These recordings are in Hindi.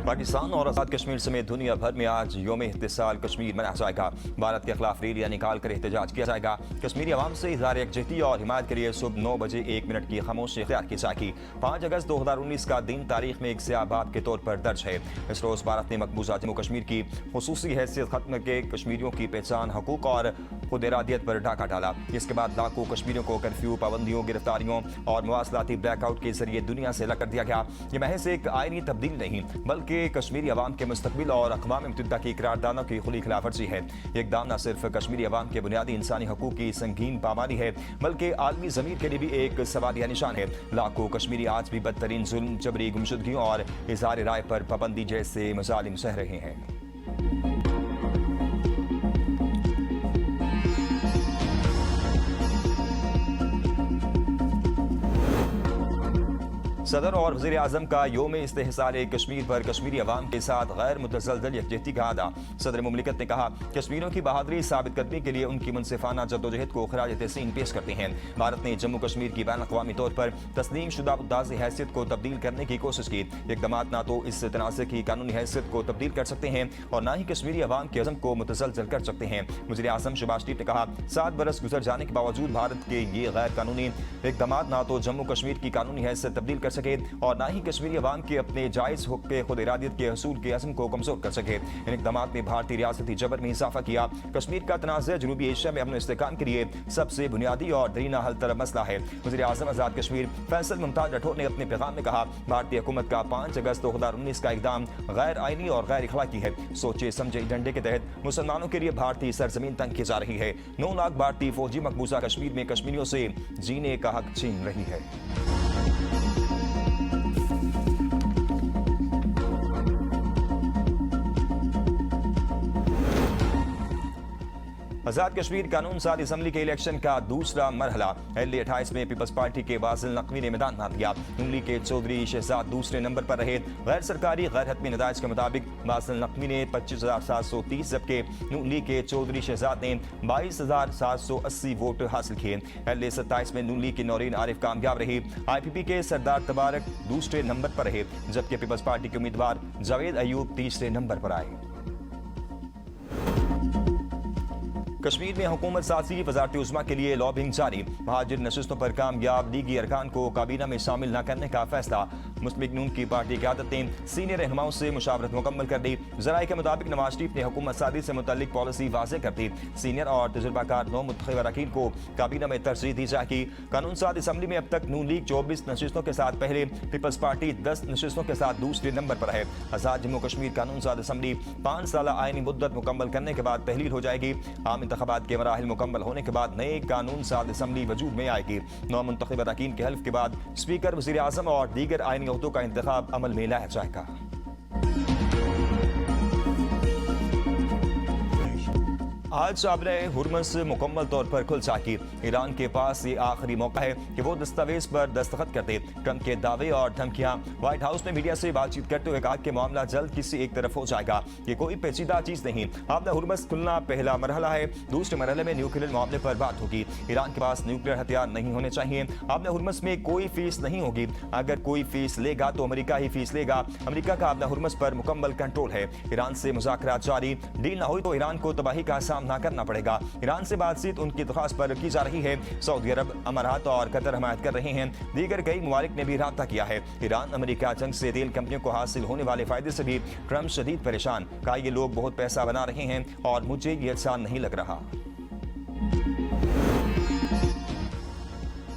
पाकिस्तान और आज़ाद कश्मीर समेत दुनिया भर में आज यौम इत्तिसाल कश्मीर मनाया जाएगा। भारत के खिलाफ रैलियां निकाल कर एहतजाज किया जाएगा। कश्मीरी अवाम से इज़हार यकजहती और हिमायत के लिए सुबह 9 बजे 1 मिनट की खामोशी इख्तियार की जाएगी। 5 अगस्त 2019 का दिन तारीख में एक स्याह बाब के तौर पर दर्ज है। इस रोज़ भारत ने मकबूजा जम्मू कश्मीर की खुसूसी हैसियत खत्म के कश्मीरियों की पहचान, हकूक और खुद इरादियत पर डाका डाला। इसके बाद लाखों कश्मीरियों को कर्फ्यू, पाबंदियों, गिरफ्तारियों और मवासलाती ब्लैकआउट के जरिए दुनिया से अलग कर दिया गया। यह महज एक आईनी तब्दीली नहीं बल्कि कश्मीरी अवाम के मुस्तकबिल और अक़वाम मुत्तहिदा की करारदानों की खुली खिलाफवर्जी है। ये इक़दाम न सिर्फ कश्मीरी अवाम के बुनियादी इंसानी हकूक़ की संगीन पामाली है बल्कि आलमी ज़मीर के लिए भी एक सवालिया निशान है। लाखों कश्मीरी आज भी बदतरीन जुल्म, जबरी गुमशुदगियों और इज़हार राय पर पाबंदी जैसे मज़ालिम सह रहे हैं। सदर और वज़ीर आज़म का यौम इस्तेहसाल कश्मीर पर कश्मीरी अवाम के साथ गैर मुतज़लज़ल यकजहती का अदा। सदर मुमलिकत ने कहा, कश्मीरियों की बहादुरी साबित करने के लिए उनकी मुनसिफाना जद्दोजहद को खराज तहसीन पेश करते हैं। भारत ने जम्मू कश्मीर की बैन अक़वामी तौर पर तस्लीम शुदा मुद्दाज़ हैसियत को तब्दील करने की कोशिश की। इक़दामात ना तो इस तनाज़े की कानूनी हैसियत को तब्दील कर सकते हैं और ना ही कश्मीरी अवाम के अज़म को मुतज़लज़ल कर सकते हैं। वज़ीर आज़म शहबाज शरीफ ने कहा, 7 बरस गुजर जाने के बावजूद भारत के ये गैर कानूनी इक़दामात ना तो जम्मू कश्मीर की कानूनी हैसियत तब्दील कर सके और ना ही कश्मीरी अवाम के अपने जायज़ हुक़ के खुद इरादियत के हसूल के अज़म को कमज़ोर कर सके। इन इक़दामात ने भारतीय रियासती जबर में इजाफा किया। कश्मीर का तनाज़ा जनूबी एशिया में अमन इस्तेहकाम के लिए सबसे बुनियादी और दरीना हल तलब मसला है। वज़ीर आज़म आज़ाद कश्मीर फैसल मुमताज़ राठौर ने अपने पैगाम में कहा, भारतीय हुकूमत का 5 अगस्त 2019 का इक़दाम गैर आइनी और गैर इखलाकी है। सोचे समझे एजेंडे के तहत मुसलमानों के लिए भारतीय सरजमीन तंग की जा रही है। 9 लाख भारतीय फौजी मकबूजा कश्मीर में कश्मीरियों से जीने का हक छीन रही है। आज़ाद कश्मीर कानून साज असम्बली के इलेक्शन का दूसरा मरहला LA-28 में पीपल्स पार्टी के वाजिल नकवी ने मैदान मार दिया। नून के चौधरी शहजाद दूसरे नंबर पर रहे। गैर सरकारी गैर हतमी नताइज के मुताबिक वाजिल नकवी ने 25,730 जबकि नून लीग के चौधरी शहजाद ने 22,780 वोट हासिल किए। LA-27 में नून लीग के नौरीन आरिफ कामयाब रही। IPP के सरदार तबारक दूसरे नंबर पर रहे जबकि पीपल्स पार्टी के उम्मीदवार जावेद अयूब तीसरे नंबर पर आए। कश्मीर में हुकूमत साजी वज़ारत उज़्मा के लिए लॉबिंग जारी। महाजिर नशिस्तों पर कामयाब लीगी अरकान को काबीना में शामिल न करने का फैसला। मुस्लिम नून की पार्टी क़यादत ने सीनियर रहनुमाओं से मुशावरत मुकम्मल कर दी। ज़राए के मुताबिक नवाज शरीफ ने हुकूमत साजी से मुतल्लिक पॉलिसी वाज़ेह कर दी। सीनियर और तजुर्बाकार 9 मुंतखब अरकान को काबीना में तरजीह दी जाएगी। कानून साज असम्बली में अब तक नून लीग 24 नशिस्तों के साथ पहले, पीपल्स पार्टी 10 नशिस्तों के साथ दूसरे नंबर पर है। आज़ाद जम्मू कश्मीर कानून साज असम्बली 5 साल आईनी मुद्दत मुकम्मल करने के बाद तहलील हो जाएगी। आम इंतखाबात के मराहिल मुकम्मल होने के बाद नए कानून साज असम्बली वजूद में आएगी। 9 मुंतखब अरकान के हल्फ के बाद स्पीकर, वज़ीर आज़म और दीगर आईनी ओहदों का इंतखाब अमल में लाया जाएगा। आज शाबरे हुर्मस मुकम्मल तौर पर खुल जाएगी। ईरान के पास ये आखिरी मौका है कि वो दस्तावेज पर दस्तखत कर दे। ट्रंप के दावे और धमकियां। व्हाइट हाउस ने मीडिया से बातचीत करते हुए कहा कि मामला जल्द किसी एक तरफ हो जाएगा। ये कोई पेचीदा चीज नहीं। आपदा हुर्मस खुलना पहला मरहला है। दूसरे मरहले में न्यूक्लियर मामले पर बात होगी। ईरान के पास न्यूक्लियर हथियार नहीं होने चाहिए। आपदा हुर्मस में कोई फीस नहीं होगी। अगर कोई फीस लेगा तो अमेरिका ही फीस लेगा। अमेरिका का आपदा हुर्मस पर मुकम्मल कंट्रोल है। ईरान से मुज़ाकरात जारी। डील न हुई तो ईरान को तबाही का सामना करना पड़ेगा। ईरान से बातचीत उनकी दरख्वास्त पर की जा रही है। सऊदी अरब, अमारात और कतर हमायत कर रहे हैं। दीगर कई ममालिक ने भी राब्ता किया है। ईरान अमेरिका जंग से तेल कंपनियों को हासिल होने वाले फायदे से भी ट्रंप शदीद परेशान। कहा, ये लोग बहुत पैसा बना रहे हैं और मुझे ये अच्छा नहीं लग रहा।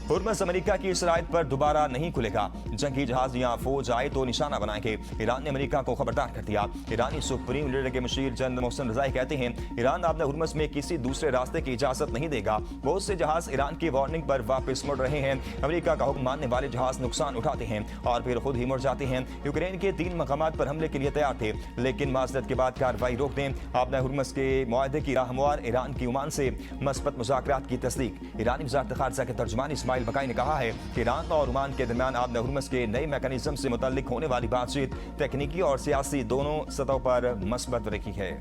हुर्मस अमेरिका की शराइत पर दोबारा नहीं खुलेगा। जंगी जहाज या फौज आए तो निशाना बनाएंगे। ईरान ने अमेरिका को खबरदार कर दिया। ईरानी सुप्रीम लीडर के मुशीर जनरल मोहसिन रज़ाई कहते हैं, ईरान आपदा हुर्मस में किसी दूसरे रास्ते की इजाजत नहीं देगा। बहुत से जहाज ईरान की वार्निंग पर वापस मुड़ रहे हैं। अमेरिका का हुक्म मानने वाले जहाज नुकसान उठाते हैं और फिर खुद ही मुड़ जाते हैं। यूक्रेन के 3 मकामात पर हमले के लिए तैयार थे लेकिन माज़रत के बाद कार्रवाई रोक दें। आपदा हुर्मस के मुआहदे की राहमुआर ईरान की ओमान से मस्बत मुज़ाकरात की तस्दीक। ईरानी वज़ारत ख़ारजा के तर्जुमान इस्माइल बकाई ने कहा है कि ईरान और ओमान के दरमियान आपदा हुर्मस के नए मैकेनिज्म से मुतल्लिक होने वाली बातचीत तकनीकी और सियासी दोनों सतहों पर मस्बत रही है।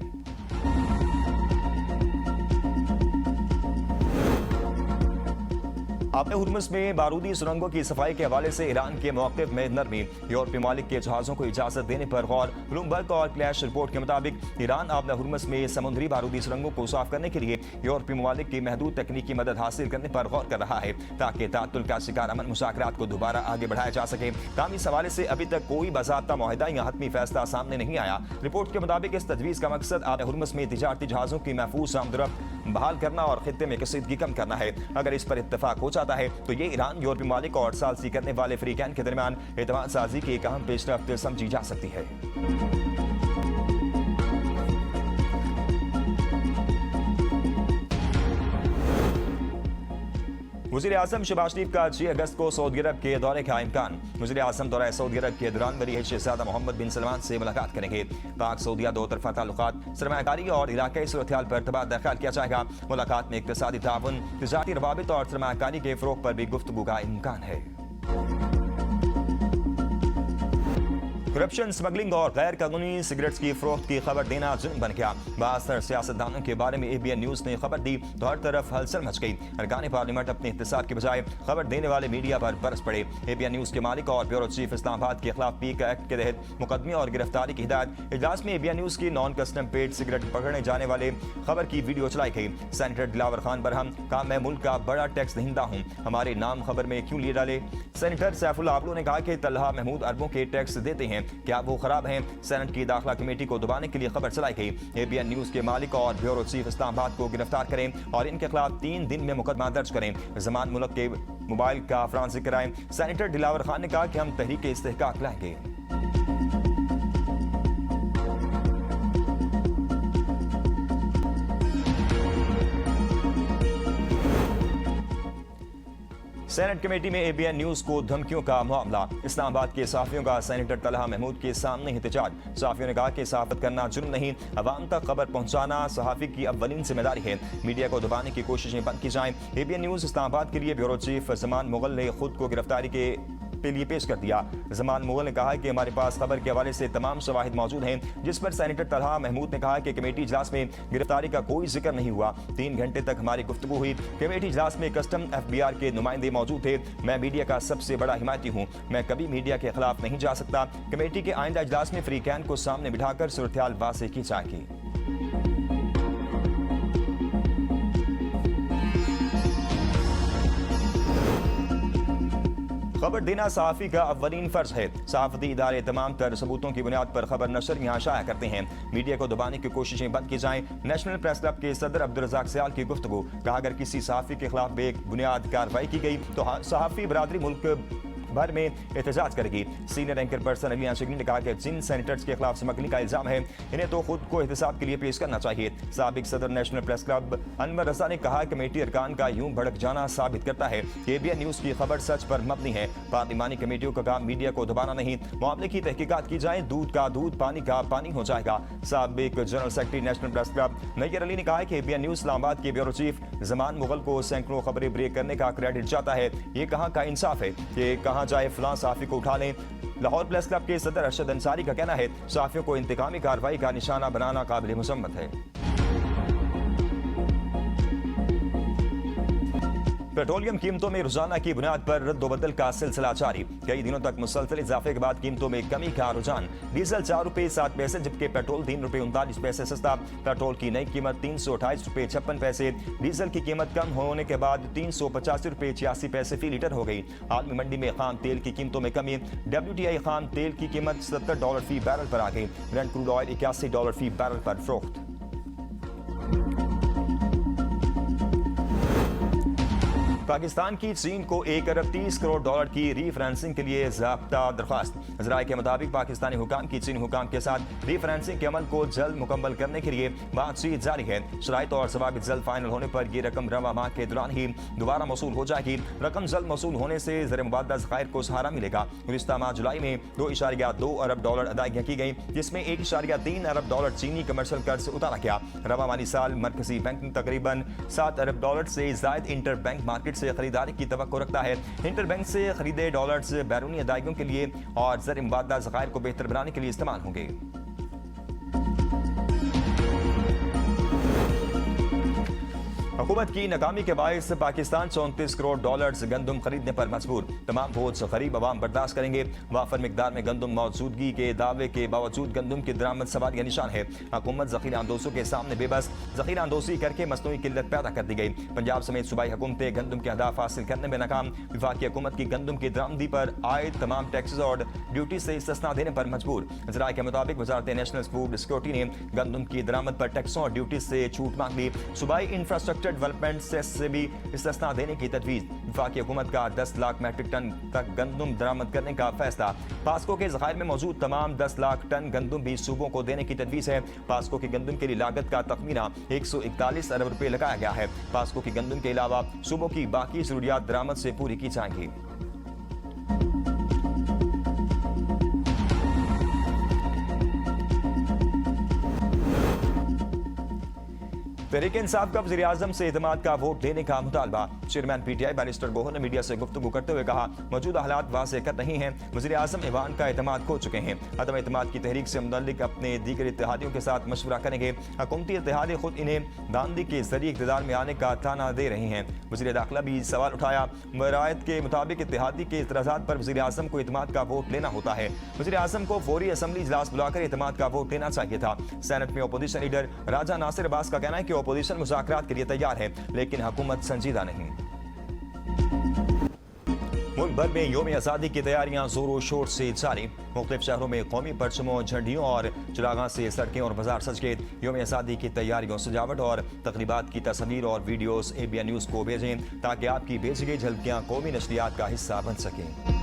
आपने हुर्मुज़ में बारूदी सुरंगों की सफाई के हवाले से ईरान के मौक़िफ़ में नरमी, यूरोपीय ममालिक के जहाज़ों को इजाज़त देने पर गौर। ब्लूमबर्ग और क्लैश रिपोर्ट के मुताबिक ईरान आपने हुर्मुज़ में समुद्री बारूदी सुरंगों को साफ करने के लिए यूरोपीय ममालिक की महदूद तकनीकी मदद हासिल करने पर गौर कर रहा है, ताकि तातुल का शिकार अमन मुज़ाकरात को दोबारा आगे बढ़ाया जा सके। ताहम इस हवाले से अभी तक कोई बाज़ाब्ता मुआहिदा या हतमी फैसला सामने नहीं आया। रिपोर्ट के मुताबिक इस तजवीज़ का मकसद आपने हुर्मुज़ में तिजारती जहाज़ों की महफूज आमदरफ्त बहाल करना और खित्ते में कसीदगी कम करना है। अगर इस पर इत्तफाक हो जाता है तो ये ईरान, यूरोपीय ममालिक और सालसी करने वाले फ्रीकैन के दरमियान एतमाद साजी की एक अहम पेशरफ्त समझी जा सकती है। वज़ीर आज़म शहबाज शरीफ का 6 अगस्त को सऊदी अरब के दौरे का इम्कान। वज़ीर आज़म दौरा सऊदी अरब के दौरान वली शहज़ादा मोहम्मद बिन सलमान से मुलाकात करेंगे। पाक सऊदिया दो तरफा ताल्लुकात, सरमायाकारी और इलाकाई सूरत-ए-हाल पर तबादला ख्याल किया जाएगा। मुलाकात में इक़्तिसादी ताउन, तिजारती रवाबित और सरमायाकारी के फ़रोग़ पर भी गुफ्तगू का इम्कान है। करप्शन, स्मगलिंग और गैर कानूनी सिगरेट्स की फरोख्त की खबर देना जुर्म बन गया। बासर सियासतदानों के बारे में ABN न्यूज़ ने खबर दी तो हर तरफ हलचल मच गई। अरकान पार्लियामेंट अपने एहतसाब के बजाय खबर देने वाले मीडिया पर बरस पड़े। ABN न्यूज़ के मालिक और ब्यूरो चीफ इस्लामाबाद के खिलाफ पीक एक्ट के तहत मुकदमे और गिरफ्तारी की हिदायत। इजलास में ABN न्यूज़ की नॉन कस्टम पेड सिगरेट पकड़ने जाने वाले खबर की वीडियो चलाई गई। सेनेटर दिलावर खान बरहम कहा, मैं मुल्क का बड़ा टैक्स दहिंदा हूँ, हमारे नाम खबर में क्यों लिए डाले। सेनेटर सैफुल्लाह आबलू ने कहा कि तलहा महमूद अरबों के टैक्स देते हैं, क्या वो खराब हैं। सेनेट की दाखिला कमेटी को दबाने के लिए खबर चलाई गई। ABN न्यूज़ के मालिक और ब्यूरो चीफ इस्लामाबाद को गिरफ्तार करें और इनके खिलाफ 3 दिन में मुकदमा दर्ज करें। जमान मुल्क के मोबाइल का फ्रांस कराएं। सेनेटर दिलावर खान ने कहा कि हम तहरीक इस्तेहकाक लाएंगे। सेनेट कमेटी में ABN न्यूज़ को धमकियों का मामला। इस्लामाबाद के सहाफियों का सेनेटर तलहा महमूद के सामने एहतजाज। सहाफियों ने कहा कि सहाफत करना जुर्म नहीं, अवाम तक खबर पहुंचाना सहाफी की अव्वलीन जिम्मेदारी है। मीडिया को दबाने की कोशिशें बंद की जाएं। ABN न्यूज़ इस्लामाबाद के लिए ब्यूरो चीफ जमान मुगल ने खुद को गिरफ्तारी के लिए पेश कर दिया। जमान मुगल ने कहा कि हमारे पास खबर के हवाले से तमाम शवाहिद मौजूद हैं, जिस पर सेनेटर तलहा महमूद ने कहा कि कमेटी इजलास में गिरफ्तारी का कोई जिक्र नहीं हुआ। 3 घंटे तक हमारी गुफ्तगू हुई। कमेटी इजलास में कस्टम FBR के नुमाइंदे मौजूद थे। मैं मीडिया का सबसे बड़ा हिमायती हूँ, मैं कभी मीडिया के खिलाफ नहीं जा सकता। कमेटी के आइंदा इजलास में फ्रीकैन को सामने बिठाकर सूरत-ए-हाल वाज़ेह की जाएगी। खबर देना सहाफ़ी का अव्वलीन फर्ज है। सहाफ़ती इदारे तमाम तर सबूतों की बुनियाद पर खबर नशर यहाँ शाया करते हैं। मीडिया को दबाने की कोशिशें बंद की जाएं। नेशनल प्रेस क्लब के सदर अब्दुल रज़ाक सियाल की गुफ्तगू। कहा, अगर किसी सहाफ़ी के खिलाफ बेबुनियाद कार्रवाई की गई तो सहाफ़ी बरादरी मुल्क भर में एहतजाज करेगी। सीनियर एंकर पर्सन अली आशिकी ने कहा कि जिन सेनेटर्स के खिलाफ स्मगलिंग का इल्जाम है, इन्हें तो खुद को एहतसाब के लिए पेश करना चाहिए। साबिक सदर नेशनल प्रेस क्लब अनवर रजा ने कहा, कमेटी अरकान का यूं भड़क जाना साबित करता है कि ABN न्यूज़ की खबर सच पर मबनी है। पार्लिमानी कमेटियों का काम मीडिया को दबाना नहीं, मामले की तहकीकात की जाए, दूध का दूध, पानी का पानी हो जाएगा। साबिक general secretary National Press Club Nayyar Ali ने कहा कि ABN न्यूज़ इस्लामाबाद के ब्यूरो चीफ जमान मुगल को सैकड़ों खबरें ब्रेक करने का क्रेडिट जाता है। ये कहाँ का इंसाफ है कि कहाँ जाए फलां सहाफ़ी को उठा लें। लाहौर प्रेस क्लब के सदर अरशद अंसारी का कहना है, सहाफ़ियों को इंतकामी कार्रवाई का निशाना बनाना काबिल मुसम्मत है। पेट्रोलियम कीमतों में रोजाना की बुनियाद पर रद्दोबदल का सिलसिला जारी। कई दिनों तक मुसलसल इजाफे के बाद कीमतों में कमी का रुझान। डीजल 4 रुपये 7 पैसे, जबकि पेट्रोल 3 रुपये 39 पैसे सस्ता। पेट्रोल की नई कीमत 328 रुपये 56 पैसे। डीजल की कीमत कम होने के बाद 385 रुपये 86 पैसे फी लीटर हो गई। आलमी मंडी में खाम तेल की कीमतों में कमी। WTI खाम तेल की कीमत $70 फी बैरल पर आ गई। ब्रेंट क्रूड ऑयल $81 फी बैरल पर फरोख्त। पाकिस्तान की चीन को 1 अरब 30 करोड़ डॉलर की रीफाइनेंसिंग के लिए ज़ाब्ता दरख्वास्त। ज़राए के मुताबिक पाकिस्तानी हुकाम की चीनी हुकाम के साथ रीफाइनेंसिंग के अमल को जल्द मुकम्मल करने के लिए बातचीत जारी है। शराइत और ज़वाबित जल्द फाइनल होने पर यह रकम रवा माह के दौरान ही दोबारा मसूल हो जाएगी। रकम जल्द मसूल होने से ज़र मुबादला ज़खायर को सहारा मिलेगा। गुज़िश्ता माह जुलाई में 2.2 अरब डॉलर अदायगियाँ की गई, जिसमें 1.3 अरब डॉलर चीनी कमर्शल कर्ज उतारा गया। रवा माली साल मरकजी बैंक ने तकरीबन 7 अरब डॉलर से जायद इंटर बैंक मार्केट से खरीदारी की तवक्को रखता है। इंटर बैंक से खरीदे डॉलर्स बैरूनी अदायगियों के लिए और ज़र मुबादला ज़खायर को बेहतर बनाने के लिए इस्तेमाल होंगे। हुकूमत की नाकामी के बायस पाकिस्तान $34 करोड़ गंदम खरीदने पर मजबूर। तमाम बोझ गरीब अवाम बर्दाश्त करेंगे। वाफर मिकदार में गंदम मौजूदगी के दावे के बावजूद गंदम की दरामद सवालिया निशान है। हुकूमत ज़ख़ीरा अंदोज़ों के सामने बेबस। ज़ख़ीरा अंदोज़ी करके मसनूई किल्लत पैदा कर दी गई। पंजाब समेत सूबाई हुकूमतें गंदम के अहदाफ हासिल करने में नाकाम। वफाकी हुकूमत की गंदम की दरामदी पर आए तमाम टैक्सेस और ड्यूटी से इस्तिस्ना देने पर मजबूर। ज़राए के मुताबिक वज़ारत नेशनल फूड सिक्योरिटी ने गंदम की दरामद पर टैक्सों और ड्यूटी से छूट मांग ली। सूबाई इंफ्रास्ट्रक्चर डेवलपमेंट सेस से भी इस्तिस्ना देने की तजवीज़। वफाकी हुकूमत का 10 लाख मैट्रिक टन तक गंदम दरामद करने का फैसला। पास्को के ज़खायर में मौजूद तमाम 10 लाख टन गंदम भी सूबों को देने की तजवीज़ है। पास्को की गंदम के लिए लागत का तखमीना 141 अरब रुपये लगाया गया है। पास्को की गंदम के अलावा सूबों की बाकी ज़रूरियात दरामद से पूरी की जाएंगी। तहरीक इंसाफ का वज़ीर आज़म से एतमाद का वोट देने का मुतालबा। चेयरमैन PTI बैरिस्टर गोहर ने मीडिया से गुफ्तगू करते हुए कहा, मौजूदा हालात वाज़ेह कर नहीं हैं। वज़ीर आज़म ईवान का एतमाद खो चुके हैं। अदम एतमाद की तहरीक से मुतल्लिक अपने दीगर इत्तेहादियों के साथ मशवरा करेंगे। हुकूमती इत्तेहादी खुद इन्हें दांदी के जरिए इक़्तिदार में आने का ताना दे रहे हैं। वज़ीर दाखिला भी सवाल उठाया। वरायत के मुताबिक इत्तेहादी के इतराज़ात पर वज़ीर आज़म को एतमाद का वोट लेना होता है। वज़ीर आज़म को फौरी असम्बली इजलास बुलाकर एतमाद का वोट लेना चाहिए था। सेनेट में अपोजिशन लीडर राजा नासिर अब्बास का कहना है कि अपोजिशन मुज़ाकरात के लिए तैयार है, लेकिन हुकूमत संजीदा नहीं। मुल्क भर में यौम आज़ादी की तैयारियां जोरों शोर से जारी। मुख्तलिफ शहरों में कौमी परचमों, झंडियों और चिरागां से सड़कें और बाजार सज गए। यौम आज़ादी की तैयारियों, सजावट और तकरीबात की तस्वीर और वीडियोस ABN न्यूज़ को भेजें ताकि आपकी भेजी गई झलकियां कौमी नशरियात का हिस्सा बन सकें।